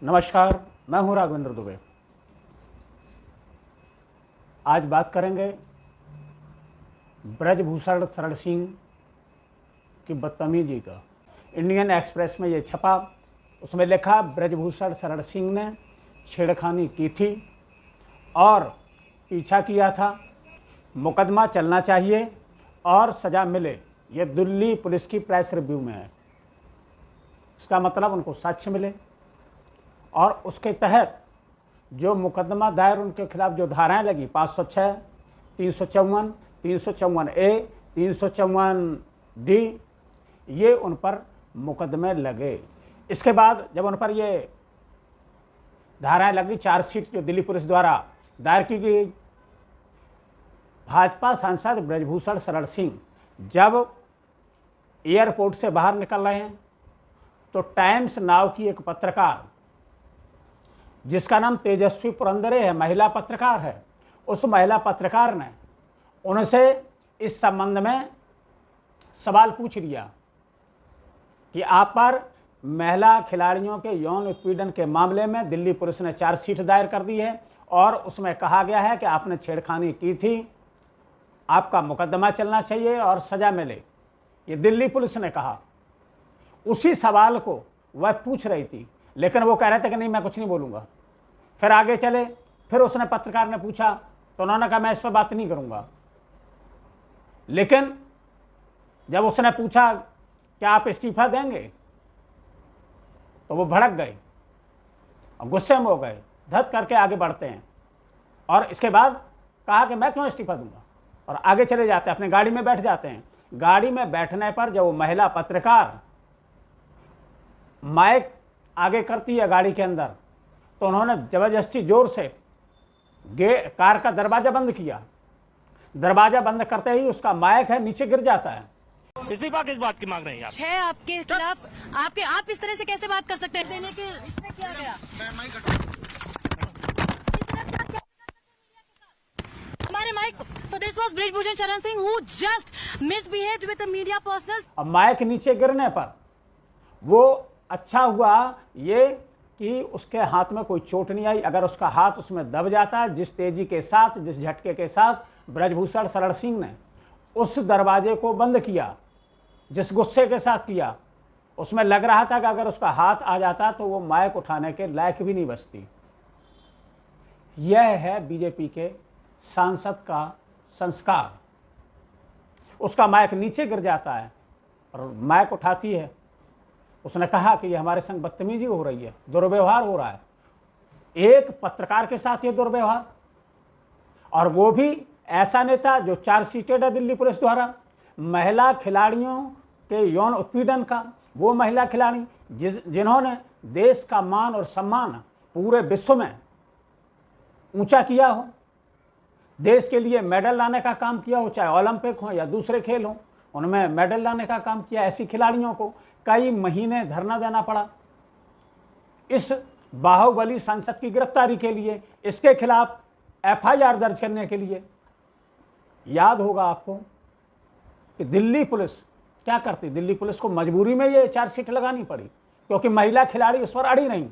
नमस्कार, मैं हूं राघवेंद्र दुबे। आज बात करेंगे ब्रजभूषण शरण सिंह की बदतमीजी का। इंडियन एक्सप्रेस में ये छपा, उसमें लिखा ब्रजभूषण शरण सिंह ने छेड़खानी की थी और पीछा किया था, मुकदमा चलना चाहिए और सज़ा मिले। ये दिल्ली पुलिस की प्रेस रिव्यू में है। इसका मतलब उनको साक्ष्य मिले और उसके तहत जो मुकदमा दायर उनके खिलाफ जो धाराएं लगी 506, 354, 354A, 354D, ये उन पर मुकदमे लगे। इसके बाद जब उन पर ये धाराएं लगी, चार्जशीट जो दिल्ली पुलिस द्वारा दायर की गई, भाजपा सांसद ब्रजभूषण शरण सिंह जब एयरपोर्ट से बाहर निकल रहे हैं तो टाइम्स नाउ की एक पत्रकार जिसका नाम तेजस्वी पुरंदरे है, महिला पत्रकार है, उस महिला पत्रकार ने उनसे इस संबंध में सवाल पूछ लिया कि आप पर महिला खिलाड़ियों के यौन उत्पीड़न के मामले में दिल्ली पुलिस ने चार्जशीट दायर कर दी है और उसमें कहा गया है कि आपने छेड़खानी की थी, आपका मुकदमा चलना चाहिए और सज़ा मिले। ये दिल्ली पुलिस ने कहा। उसी सवाल को वह पूछ रही थी, लेकिन वो कह रहे थे कि नहीं, मैं कुछ नहीं बोलूँगा। फिर आगे चले, फिर उसने पत्रकार ने पूछा तो उन्होंने कहा मैं इस पर बात नहीं करूँगा। लेकिन जब उसने पूछा क्या आप इस्तीफा देंगे, तो वो भड़क गए और गुस्से में हो गए, धत करके आगे बढ़ते हैं और इसके बाद कहा कि मैं क्यों इस्तीफा दूंगा, और आगे चले जाते हैं, अपने गाड़ी में बैठ जाते हैं। गाड़ी में बैठने पर जब वो महिला पत्रकार माइक आगे करती है गाड़ी के अंदर, तो उन्होंने ज़बरदस्ती जोर से कार का दरवाज़ा बंद किया। दरवाज़ा बंद करते ही उसका माइक है नीचे गिर जाता है। इस्तीफा किस बात की मांग रहे हैं आप? है आपके खिलाफ, आप इस तरह से कैसे बात कर सकते हैं? देने के इसमें क्या गया? हमारे mic. So this was Brij Bhushan Sharan Singh who just misbehaved with a media person. अब माइक नीचे गिरने पर वो अच्छा हुआ ये कि उसके हाथ में कोई चोट नहीं आई। अगर उसका हाथ उसमें दब जाता, जिस तेजी के साथ, जिस झटके के साथ ब्रजभूषण शरण सिंह ने उस दरवाजे को बंद किया, जिस गुस्से के साथ किया, उसमें लग रहा था कि अगर उसका हाथ आ जाता तो वो माइक उठाने के लायक भी नहीं बचती। यह है बीजेपी के सांसद का संस्कार। उसका माइक नीचे गिर जाता है और माइक उठाती है। उसने कहा कि ये हमारे संग बदतमीजी हो रही है, दुर्व्यवहार हो रहा है, एक पत्रकार के साथ ये दुर्व्यवहार, और वो भी ऐसा नेता जो चार्जशीटेड है दिल्ली पुलिस द्वारा महिला खिलाड़ियों के यौन उत्पीड़न का। वो महिला खिलाड़ी जिन्होंने देश का मान और सम्मान पूरे विश्व में ऊंचा किया हो, देश के लिए मेडल लाने का काम किया हो, चाहे ओलंपिक हो या दूसरे खेल हो, उनमें मेडल लाने का काम किया। ऐसी खिलाड़ियों को कई महीने धरना देना पड़ा इस बाहुबली सांसद की गिरफ्तारी के लिए, इसके खिलाफ FIR दर्ज करने के लिए। याद होगा आपको कि दिल्ली पुलिस क्या करती, दिल्ली पुलिस को मजबूरी में ये चार्जशीट लगानी पड़ी क्योंकि महिला खिलाड़ी उस पर अड़ी नहीं।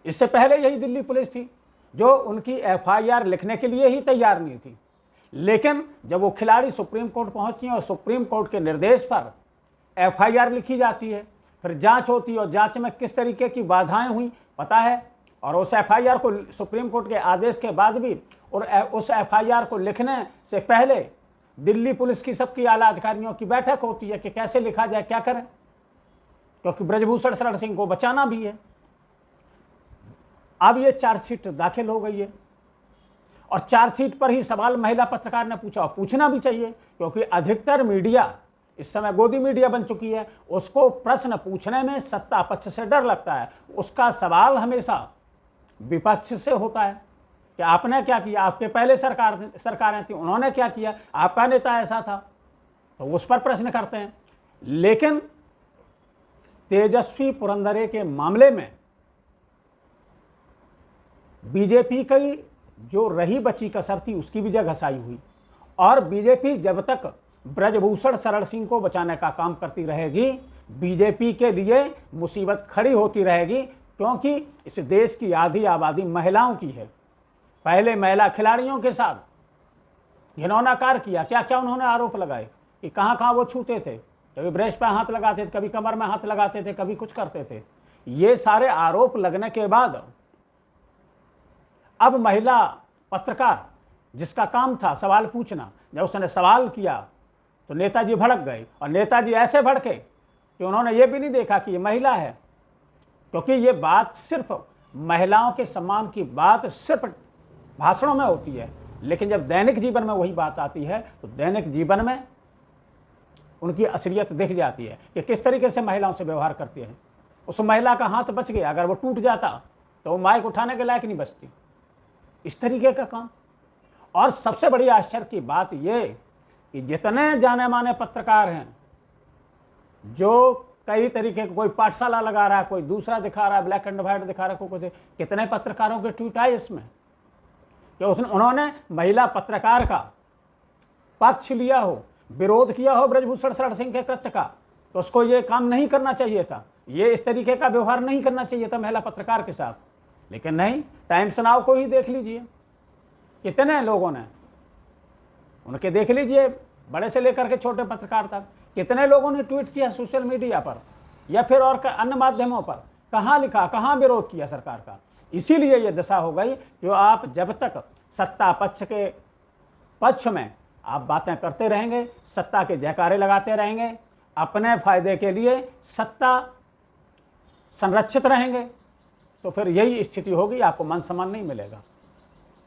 इससे पहले यही दिल्ली पुलिस थी जो उनकी FIR लिखने के लिए ही तैयार नहीं थी। लेकिन जब वो खिलाड़ी सुप्रीम कोर्ट पहुंची और सुप्रीम कोर्ट के निर्देश पर FIR लिखी जाती है, फिर जांच होती है और जांच में किस तरीके की बाधाएं हुई पता है, और उस FIR को सुप्रीम कोर्ट के आदेश के बाद भी और उस FIR को लिखने से पहले दिल्ली पुलिस की सबकी आला अधिकारियों की बैठक होती है कि कैसे लिखा जाए, क्या करें, क्योंकि ब्रजभूषण शरण सिंह को बचाना भी है। अब ये चार्जशीट दाखिल हो गई है और चार्जशीट पर ही सवाल महिला पत्रकार ने पूछा, और पूछना भी चाहिए क्योंकि अधिकतर मीडिया इस समय गोदी मीडिया बन चुकी है। उसको प्रश्न पूछने में सत्ता पक्ष से डर लगता है। उसका सवाल हमेशा विपक्ष से होता है कि आपने क्या किया, आपके पहले सरकारें थी, उन्होंने क्या किया, आपका नेता ऐसा था, तो उस पर प्रश्न करते हैं। लेकिन तेजस्वी पुरंदरे के मामले में बीजेपी की जो रही बची कसर थी उसकी भी जगह घसाई हुई, और बीजेपी जब तक ब्रजभूषण शरण सिंह को बचाने का काम करती रहेगी, बीजेपी के लिए मुसीबत खड़ी होती रहेगी। क्योंकि इस देश की आधी आबादी महिलाओं की है। पहले महिला खिलाड़ियों के साथ घिनौना कार्य किया, क्या क्या उन्होंने आरोप लगाए कि कहाँ कहाँ वो छूते थे, कभी ब्रेस्ट पे हाथ लगाते थे, कभी कमर में हाथ लगाते थे, कभी कुछ करते थे। ये सारे आरोप लगने के बाद अब महिला पत्रकार जिसका काम था सवाल पूछना, जब उसने सवाल किया तो नेताजी भड़क गए, और नेताजी ऐसे भड़के कि उन्होंने ये भी नहीं देखा कि ये महिला है, क्योंकि ये बात सिर्फ महिलाओं के सम्मान की बात सिर्फ भाषणों में होती है, लेकिन जब दैनिक जीवन में वही बात आती है तो दैनिक जीवन में उनकी असलियत दिख जाती है कि किस तरीके से महिलाओं से व्यवहार करती है। उस महिला का हाथ बच गया, अगर वो टूट जाता तो वो माइक उठाने के लायक नहीं बचती। इस तरीके का काम। और सबसे बड़ी आश्चर्य की बात ये कि जितने जाने माने पत्रकार हैं जो कई तरीके का, कोई पाठशाला लगा रहा है, कोई दूसरा दिखा रहा है, ब्लैक एंड व्हाइट दिखा रहा है, कोई कितने पत्रकारों के ट्वीट आए इसमें कि उन्होंने महिला पत्रकार का पक्ष लिया हो, विरोध किया हो ब्रजभूषण शरण सिंह के कृत्य का, तो उसको ये काम नहीं करना चाहिए था, ये इस तरीके का व्यवहार नहीं करना चाहिए था महिला पत्रकार के साथ। लेकिन नहीं, टाइम्स नाउ को ही देख लीजिए, कितने लोगों ने उनके देख लीजिए, बड़े से लेकर के छोटे पत्रकार तक, कितने लोगों ने ट्वीट किया सोशल मीडिया पर या फिर और अन्य माध्यमों पर, कहाँ लिखा, कहाँ विरोध किया सरकार का। इसीलिए ये दशा हो गई, जो आप जब तक सत्ता पक्ष के पक्ष में आप बातें करते रहेंगे, सत्ता के जयकारे लगाते रहेंगे, अपने फायदे के लिए सत्ता संरक्षित रहेंगे, तो फिर यही स्थिति होगी, आपको मान सम्मान नहीं मिलेगा।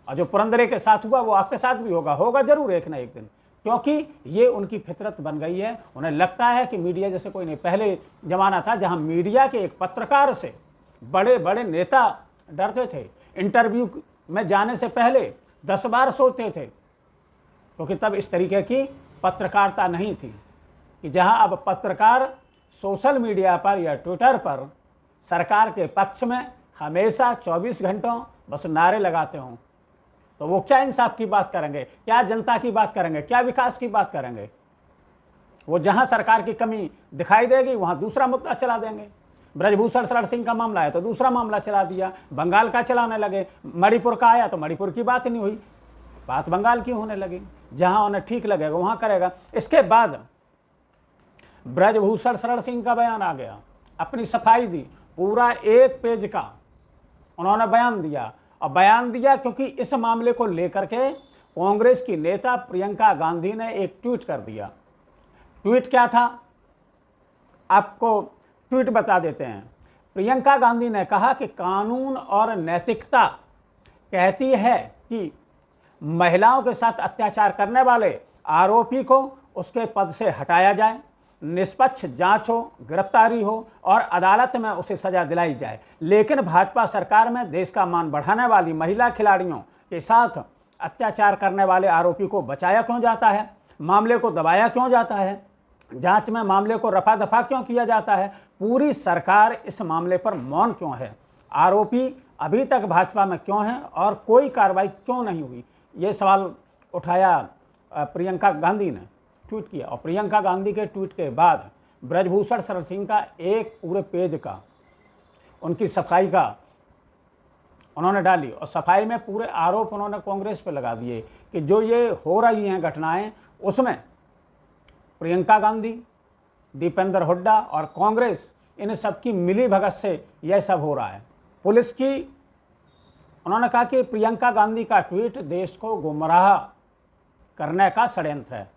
और जो पुरंदरे के साथ हुआ वो आपके साथ भी होगा जरूर एक ना एक दिन, क्योंकि ये उनकी फितरत बन गई है। उन्हें लगता है कि मीडिया जैसे कोई नहीं। पहले जमाना था जहां मीडिया के एक पत्रकार से बड़े बड़े नेता डरते थे, इंटरव्यू में जाने से पहले 10 बार सोचते थे, क्योंकि तब इस तरीके की पत्रकारिता नहीं थी कि जहां अब पत्रकार सोशल मीडिया पर या ट्विटर पर सरकार के पक्ष में हमेशा 24 घंटों बस नारे लगाते हों, तो वो क्या इंसाफ की बात करेंगे, क्या जनता की बात करेंगे, क्या विकास की बात करेंगे। वो जहां सरकार की कमी दिखाई देगी वहां दूसरा मुद्दा चला देंगे। ब्रजभूषण शरण सिंह का मामला है तो दूसरा मामला चला दिया, बंगाल का चलाने लगे, मणिपुर का आया तो मणिपुर की बात नहीं हुई, बात बंगाल की होने लगी। जहां उन्हें ठीक लगेगा वहां करेगा। इसके बाद ब्रजभूषण शरण सिंह का बयान आ गया, अपनी सफाई दी, पूरा 1 पेज का उन्होंने बयान दिया। और बयान दिया क्योंकि इस मामले को लेकर के कांग्रेस की नेता प्रियंका गांधी ने एक ट्वीट कर दिया। ट्वीट क्या था, आपको ट्वीट बता देते हैं। प्रियंका गांधी ने कहा कि कानून और नैतिकता कहती है कि महिलाओं के साथ अत्याचार करने वाले आरोपी को उसके पद से हटाया जाए, निष्पक्ष जांच हो, गिरफ्तारी हो और अदालत में उसे सजा दिलाई जाए। लेकिन भाजपा सरकार में देश का मान बढ़ाने वाली महिला खिलाड़ियों के साथ अत्याचार करने वाले आरोपी को बचाया क्यों जाता है, मामले को दबाया क्यों जाता है, जांच में मामले को रफा दफा क्यों किया जाता है, पूरी सरकार इस मामले पर मौन क्यों है, आरोपी अभी तक भाजपा में क्यों है और कोई कार्रवाई क्यों नहीं हुई, ये सवाल उठाया प्रियंका गांधी ने, ट्वीट किया। और प्रियंका गांधी के ट्वीट के बाद ब्रजभूषण शरण सिंह का एक पूरे पेज का उनकी सफाई का उन्होंने डाली, और सफाई में पूरे आरोप उन्होंने कांग्रेस पे लगा दिए कि जो ये हो रही हैं घटनाएं उसमें प्रियंका गांधी, दीपेंद्र हुड्डा और कांग्रेस, इन सबकी मिली भगत से यह सब हो रहा है। पुलिस की, उन्होंने कहा कि प्रियंका गांधी का ट्वीट देश को गुमराह करने का षड्यंत्र है।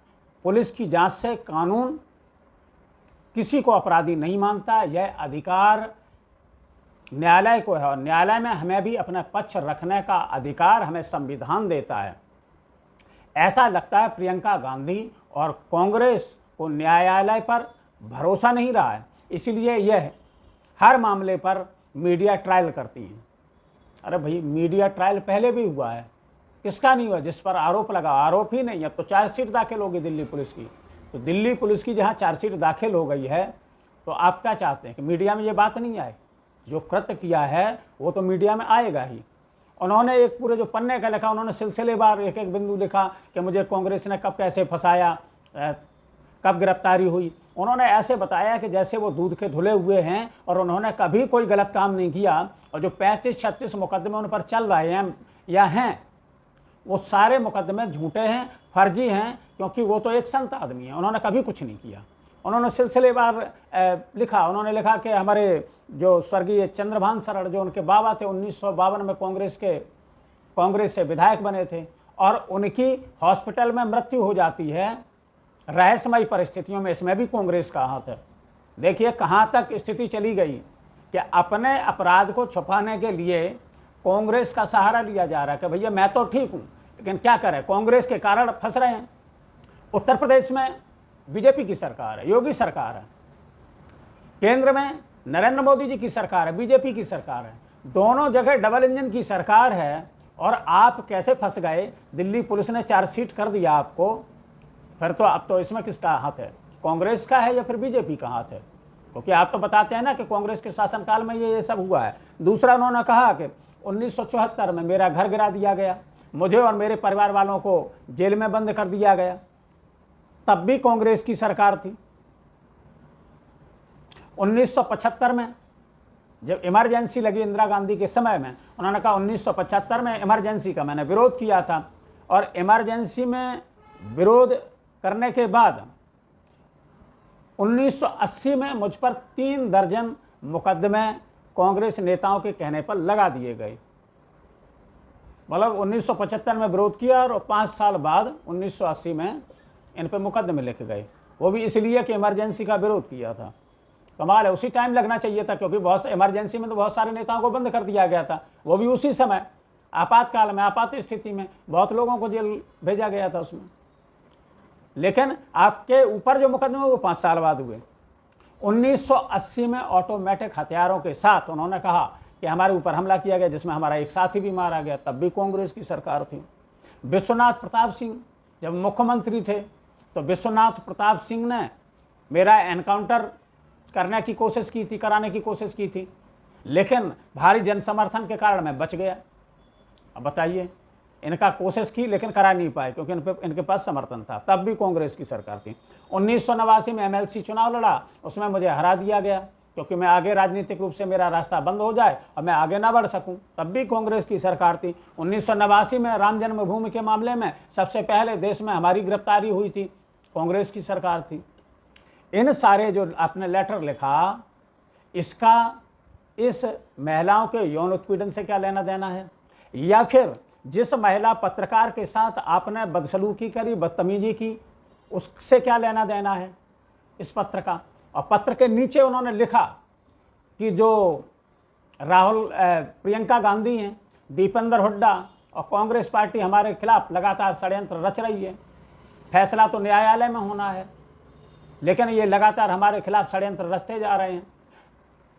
पुलिस की जांच से कानून किसी को अपराधी नहीं मानता, यह अधिकार न्यायालय को है और न्यायालय में हमें भी अपना पक्ष रखने का अधिकार हमें संविधान देता है। ऐसा लगता है प्रियंका गांधी और कांग्रेस को न्यायालय पर भरोसा नहीं रहा है, इसलिए यह हर मामले पर मीडिया ट्रायल करती हैं। अरे भाई, मीडिया ट्रायल पहले भी हुआ है, किसका नहीं हुआ, जिस पर आरोप लगा, आरोप ही नहीं, अब तो चार्जशीट दाखिल होगी दिल्ली पुलिस की। तो दिल्ली पुलिस की जहां चार्जशीट दाखिल हो गई है, तो आप क्या चाहते हैं कि मीडिया में ये बात नहीं आए? जो कृत्य किया है वो तो मीडिया में आएगा ही। उन्होंने एक पूरे जो पन्ने का लिखा, उन्होंने सिलसिलेवार एक बिंदु लिखा कि मुझे कांग्रेस ने कब कैसे फंसाया, कब गिरफ्तारी हुई, उन्होंने ऐसे बताया कि जैसे वो दूध के धुले हुए हैं और उन्होंने कभी कोई गलत काम नहीं किया, और जो 35-36 मुकदमे उन पर चल रहे हैं या हैं, वो सारे मुकदमे झूठे हैं, फर्जी हैं, क्योंकि वो तो एक संत आदमी है, उन्होंने कभी कुछ नहीं किया। उन्होंने सिलसिलेवार लिखा, उन्होंने लिखा कि हमारे जो स्वर्गीय चंद्रभान शरण जो उनके बाबा थे, 1952 में कांग्रेस से विधायक बने थे, और उनकी हॉस्पिटल में मृत्यु हो जाती है रहस्यमयी परिस्थितियों में। इसमें भी कांग्रेस का हाथ है। देखिए कहाँ तक स्थिति चली गई कि अपने अपराध को छुपाने के लिए कांग्रेस का सहारा लिया जा रहा है कि भैया मैं तो ठीक हूँ, लेकिन क्या करें, कांग्रेस के कारण फंस रहे हैं। उत्तर प्रदेश में बीजेपी की सरकार है, योगी सरकार है, केंद्र में नरेंद्र मोदी जी की सरकार है, बीजेपी की सरकार है, दोनों जगह डबल इंजन की सरकार है, और आप कैसे फंस गए? दिल्ली पुलिस ने चार्जशीट कर दिया आपको, फिर तो अब तो इसमें किसका हाथ है, कांग्रेस का है या फिर बीजेपी का हाथ है? क्योंकि आप तो बताते हैं ना कि कांग्रेस के शासनकाल में ये सब हुआ है। दूसरा, उन्होंने कहा कि 1974 में मेरा घर गिरा दिया गया, मुझे और मेरे परिवार वालों को जेल में बंद कर दिया गया, तब भी कांग्रेस की सरकार थी। 1975 में जब इमरजेंसी लगी इंदिरा गांधी के समय में, उन्होंने कहा 1975 में इमरजेंसी का मैंने विरोध किया था, और इमरजेंसी में विरोध करने के बाद 1980 में मुझ पर 3 दर्जन मुकदमे कांग्रेस नेताओं के कहने पर लगा दिए गए। मतलब 1975 में विरोध किया और 5 साल बाद 1980 में इन पर मुकदमे लिखे गए, वो भी इसलिए कि इमरजेंसी का विरोध किया था। कमाल है, उसी टाइम लगना चाहिए था, क्योंकि बहुत इमरजेंसी में तो बहुत सारे नेताओं को बंद कर दिया गया था, वो भी उसी समय आपातकाल में, आपात स्थिति में बहुत लोगों को जेल भेजा गया था उसमें। लेकिन आपके ऊपर जो मुकदमे वो 5 साल बाद हुए। 1980 में ऑटोमेटिक हथियारों के साथ उन्होंने कहा कि हमारे ऊपर हमला किया गया, जिसमें हमारा एक साथी भी मारा गया, तब भी कांग्रेस की सरकार थी। विश्वनाथ प्रताप सिंह जब मुख्यमंत्री थे तो विश्वनाथ प्रताप सिंह ने मेरा एनकाउंटर करने की कोशिश की थी, कराने की कोशिश की थी, लेकिन भारी जनसमर्थन के कारण मैं बच गया। अब बताइए, इनका कोशिश की लेकिन करा नहीं पाए क्योंकि इनके पास समर्थन था, तब भी कांग्रेस की सरकार थी। 1989 में एमएलसी चुनाव लड़ा, उसमें मुझे हरा दिया गया क्योंकि मैं आगे राजनीतिक रूप से मेरा रास्ता बंद हो जाए और मैं आगे ना बढ़ सकूं, तब भी कांग्रेस की सरकार थी। 1989 में राम जन्मभूमि के मामले में सबसे पहले देश में हमारी गिरफ्तारी हुई थी, कांग्रेस की सरकार थी। इन सारे जो आपने लेटर लिखा, इसका इस महिलाओं के यौन उत्पीड़न से क्या लेना देना है, या फिर जिस महिला पत्रकार के साथ आपने बदसलूकी करी, बदतमीजी की, उससे क्या लेना देना है इस पत्र का? और पत्र के नीचे उन्होंने लिखा कि जो प्रियंका गांधी हैं, दीपेंद्र हुड्डा और कांग्रेस पार्टी हमारे खिलाफ लगातार षड्यंत्र रच रही है। फैसला तो न्यायालय में होना है, लेकिन ये लगातार हमारे खिलाफ षड्यंत्र रचते जा रहे हैं।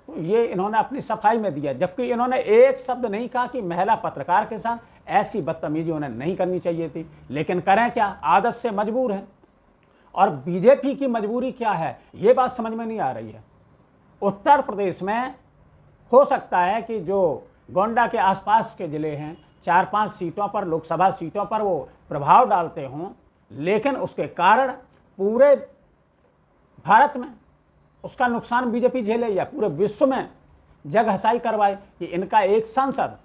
तो ये इन्होंने अपनी सफाई में दिया, जबकि इन्होंने एक शब्द नहीं कहा कि महिला पत्रकार के साथ ऐसी बदतमीजी उन्हें नहीं करनी चाहिए थी, लेकिन करें क्या, आदत से मजबूर हैं। और बीजेपी की मजबूरी क्या है, ये बात समझ में नहीं आ रही है। उत्तर प्रदेश में हो सकता है कि जो गोंडा के आसपास के ज़िले हैं, 4-5 सीटों पर, लोकसभा सीटों पर वो प्रभाव डालते हों, लेकिन उसके कारण पूरे भारत में उसका नुकसान बीजेपी झेले या पूरे विश्व में जग हसाई करवाए कि इनका एक सांसद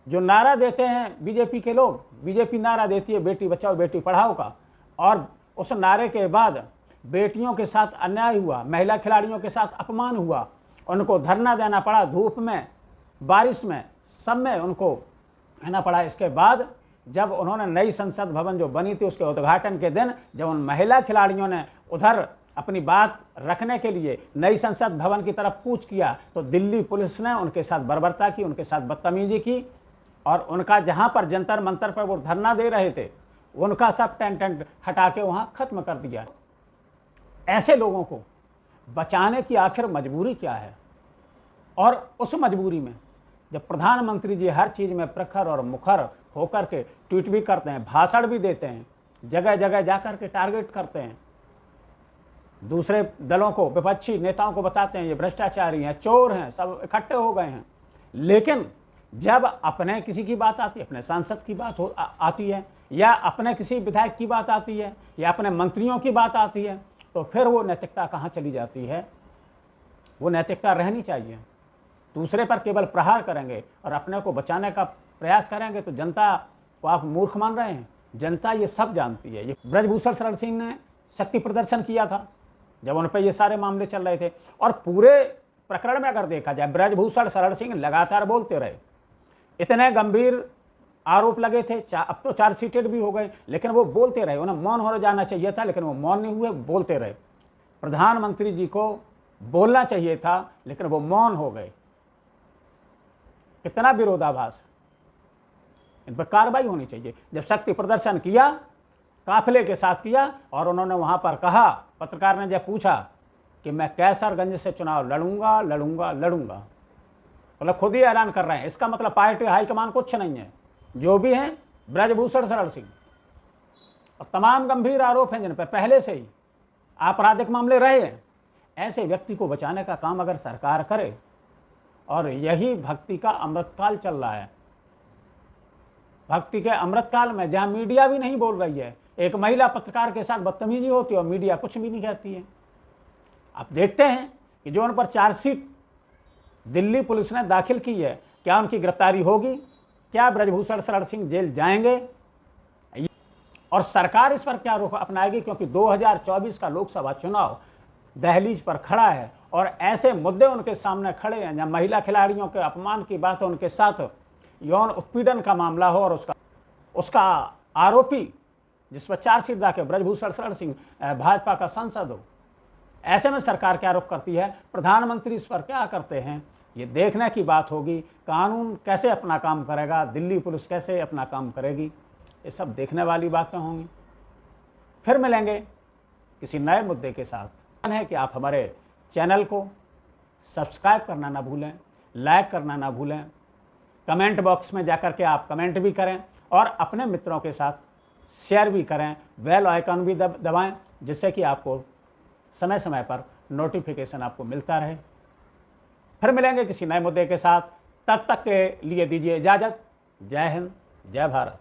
जो नारा देते हैं बीजेपी के लोग, बीजेपी नारा देती है बेटी बचाओ बेटी पढ़ाओ का, और उस नारे के बाद बेटियों के साथ अन्याय हुआ, महिला खिलाड़ियों के साथ अपमान हुआ, उनको धरना देना पड़ा, धूप में, बारिश में, सब में उनको रहना पड़ा। इसके बाद जब उन्होंने नई संसद भवन जो बनी थी उसके उद्घाटन के दिन जब उन महिला खिलाड़ियों ने उधर अपनी बात रखने के लिए नई संसद भवन की तरफ कूच किया, तो दिल्ली पुलिस ने उनके साथ बर्बरता की, उनके साथ बदतमीजी की, और उनका जहां पर जंतर मंतर पर वो धरना दे रहे थे उनका सब टेंट हटा के वहां खत्म कर दिया। ऐसे लोगों को बचाने की आखिर मजबूरी क्या है? और उस मजबूरी में जब प्रधानमंत्री जी हर चीज़ में प्रखर और मुखर होकर के ट्वीट भी करते हैं, भाषण भी देते हैं, जगह जगह जाकर के टारगेट करते हैं, दूसरे दलों को, विपक्षी नेताओं को बताते हैं ये भ्रष्टाचारी हैं, चोर हैं, सब इकट्ठे हो गए हैं, लेकिन जब अपने किसी की बात आती है, अपने सांसद की बात आती है, या अपने किसी विधायक की बात आती है, या अपने मंत्रियों की बात आती है, तो फिर वो नैतिकता कहाँ चली जाती है? वो नैतिकता रहनी चाहिए। दूसरे पर केवल प्रहार करेंगे और अपने को बचाने का प्रयास करेंगे तो जनता को आप मूर्ख मान रहे हैं। जनता ये सब जानती है। ये ब्रजभूषण शरण सिंह ने शक्ति प्रदर्शन किया था जब उन पर ये सारे मामले चल रहे थे, और पूरे प्रकरण में अगर देखा जाए ब्रजभूषण शरण सिंह लगातार बोलते रहे। इतने गंभीर आरोप लगे थे, अब तो चार्जशीटेड भी हो गए, लेकिन वो बोलते रहे। उन्हें मौन हो जाना चाहिए था, लेकिन वो मौन नहीं हुए, बोलते रहे। प्रधानमंत्री जी को बोलना चाहिए था, लेकिन वो मौन हो गए। कितना विरोधाभास है। इन पर कार्रवाई होनी चाहिए। जब शक्ति प्रदर्शन किया, काफिले के साथ किया, और उन्होंने वहां पर कहा, पत्रकार ने जब पूछा कि मैं कैसरगंज से चुनाव लड़ूंगा लड़ूंगा लड़ूंगा, मतलब खुद ही ऐलान कर रहे हैं। इसका मतलब पार्टी हाईकमान कुछ नहीं है, जो भी हैं ब्रजभूषण शरण सिंह, और तमाम गंभीर आरोप हैं जिन पर पहले से ही आपराधिक मामले रहे हैं। ऐसे व्यक्ति को बचाने का काम अगर सरकार करे, और यही भक्ति का अमृतकाल चल रहा है। भक्ति के अमृतकाल में जहां मीडिया भी नहीं बोल रही है, एक महिला पत्रकार के साथ बदतमीजी होती है और मीडिया कुछ भी नहीं कहती है। आप देखते हैं कि जो उन पर चार्जशीट दिल्ली पुलिस ने दाखिल की है, क्या उनकी गिरफ्तारी होगी? क्या ब्रजभूषण शरण सिंह जेल जाएंगे? और सरकार इस पर क्या रुख अपनाएगी? क्योंकि 2024 का लोकसभा चुनाव दहलीज पर खड़ा है, और ऐसे मुद्दे उनके सामने खड़े हैं जहां महिला खिलाड़ियों के अपमान की बात हो, उनके साथ यौन उत्पीड़न का मामला हो, और उसका आरोपी जिस पर चार्जशीट दाखिल ब्रजभूषण शरण सिंह भाजपा का सांसद हो। ऐसे में सरकार क्या रुख करती है, प्रधानमंत्री इस पर क्या करते हैं, ये देखने की बात होगी। कानून कैसे अपना काम करेगा, दिल्ली पुलिस कैसे अपना काम करेगी, ये सब देखने वाली बातें होंगी। फिर मिलेंगे किसी नए मुद्दे के साथ। है कि आप हमारे चैनल को सब्सक्राइब करना ना भूलें, लाइक करना ना भूलें, कमेंट बॉक्स में जाकर के आप कमेंट भी करें, और अपने मित्रों के साथ शेयर भी करें। बेल आइकन भी दबाएं, जिससे कि आपको समय समय पर नोटिफिकेशन आपको मिलता रहे। फिर मिलेंगे किसी नए मुद्दे के साथ। तब तक के लिए दीजिए इजाज़त। जय हिंद, जय भारत।